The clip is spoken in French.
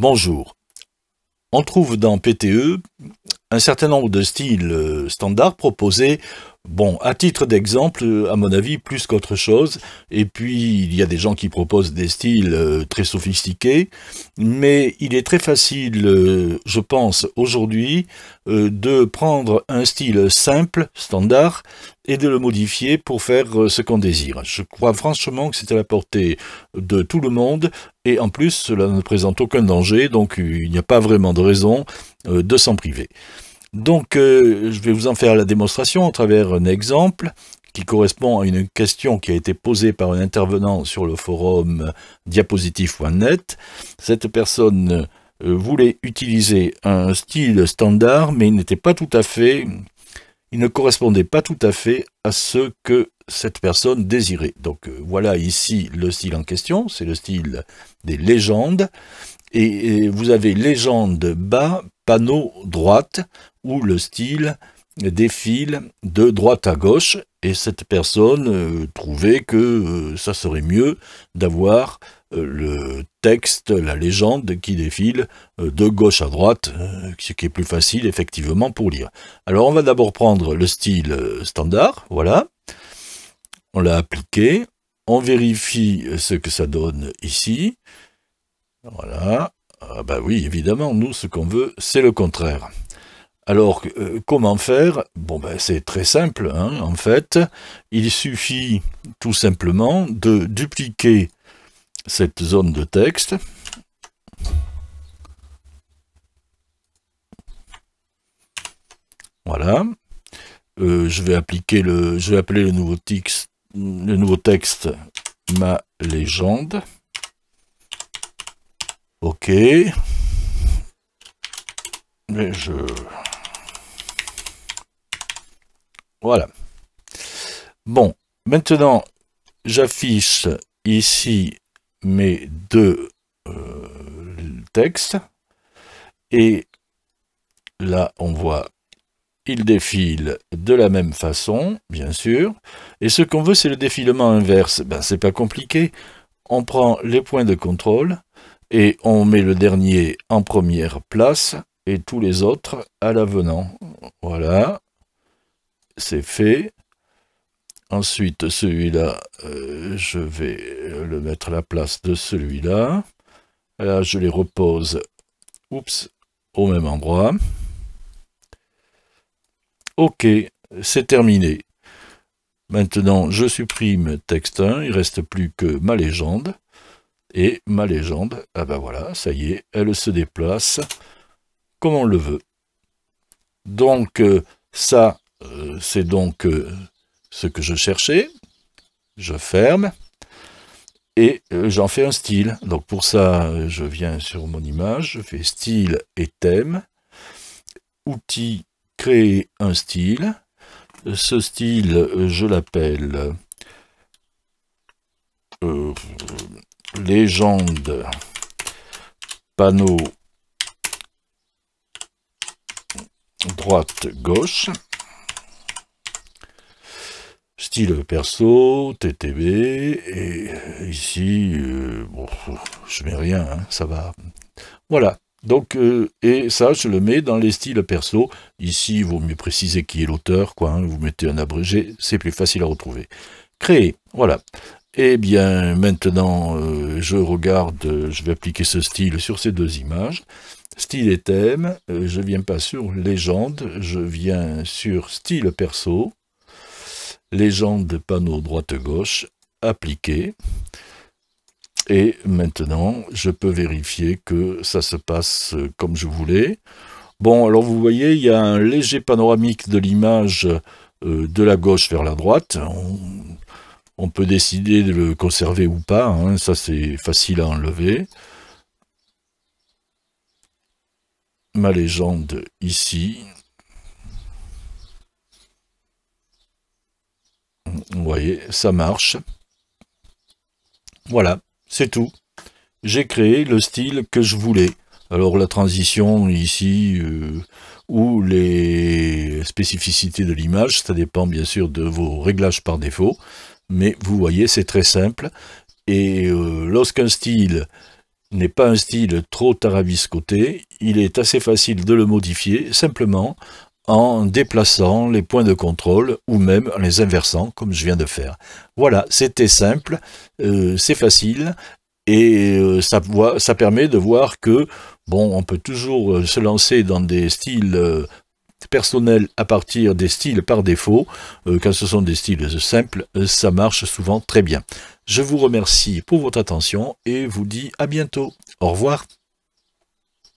Bonjour. On trouve dans PTE un certain nombre de styles standards proposés, bon, à titre d'exemple, à mon avis, plus qu'autre chose. Et puis, il y a des gens qui proposent des styles très sophistiqués, mais il est très facile, je pense, aujourd'hui, de prendre un style simple, standard, et de le modifier pour faire ce qu'on désire. Je crois franchement que c'est à la portée de tout le monde, et en plus, cela ne présente aucun danger, donc il n'y a pas vraiment de raison de s'en priver. Donc, je vais vous en faire la démonstration à travers un exemple qui correspond à une question qui a été posée par un intervenant sur le forum diapositive.net. Cette personne voulait utiliser un style standard, mais il n'était pas tout à fait, il ne correspondait pas tout à fait à ce que cette personne désirait. Donc, voilà ici le style en question, c'est le style des légendes. Et vous avez légende bas, panneau droite, où le style défile de droite à gauche, et cette personne trouvait que ça serait mieux d'avoir le texte, la légende qui défile de gauche à droite, ce qui est plus facile effectivement pour lire. Alors on va d'abord prendre le style standard, voilà, on l'a appliqué, on vérifie ce que ça donne ici. Voilà, ah bah oui, évidemment, nous, ce qu'on veut, c'est le contraire. Alors, comment faire? Bon, ben, c'est très simple, hein, en fait. Il suffit tout simplement de dupliquer cette zone de texte. Voilà. Je vais appeler le nouveau texte ma légende. Ok. Mais voilà. Bon, maintenant, j'affiche ici mes deux textes. Et là, on voit, il défile de la même façon, bien sûr. Et ce qu'on veut, c'est le défilement inverse. Ben, c'est pas compliqué. On prend les points de contrôle. Et on met le dernier en première place et tous les autres à l'avenant. Voilà, c'est fait. Ensuite, celui-là, je vais le mettre à la place de celui-là. Là, je les repose, oups, au même endroit. Ok, c'est terminé. Maintenant, je supprime texte 1, il ne reste plus que ma légende. Et ma légende, ah ben voilà, ça y est, elle se déplace comme on le veut. Donc ça, c'est donc ce que je cherchais. Je ferme et j'en fais un style. Donc pour ça, je viens sur mon image, je fais style et thème, outil, créer un style. Ce style, je l'appelle légende panneau droite-gauche, style perso, TTB, et ici, bon, je mets rien, hein, ça va. Voilà, donc, et ça, je le mets dans les styles perso. Ici, il vaut mieux préciser qui est l'auteur, quoi, hein, vous mettez un abrégé, c'est plus facile à retrouver. Créer, voilà. Eh bien, maintenant, je regarde, je vais appliquer ce style sur ces deux images. Style et thème, je viens pas sur légende, je viens sur style perso, légende panneau droite-gauche, appliquer. Et maintenant, je peux vérifier que ça se passe comme je voulais. Bon, alors vous voyez, il y a un léger panoramique de l'image de la gauche vers la droite. On peut décider de le conserver ou pas, hein, ça c'est facile à enlever. Ma légende ici. Vous voyez, ça marche. Voilà, c'est tout. J'ai créé le style que je voulais. Alors la transition ici, ou les spécificités de l'image, ça dépend bien sûr de vos réglages par défaut. Mais vous voyez, c'est très simple. Et lorsqu'un style n'est pas un style trop tarabiscoté, il est assez facile de le modifier simplement en déplaçant les points de contrôle ou même en les inversant comme je viens de faire. Voilà, c'était simple, c'est facile et ça permet de voir que bon, on peut toujours se lancer dans des styles personnels à partir des styles par défaut. Quand ce sont des styles simples, ça marche souvent très bien. Je vous remercie pour votre attention et vous dis à bientôt. Au revoir.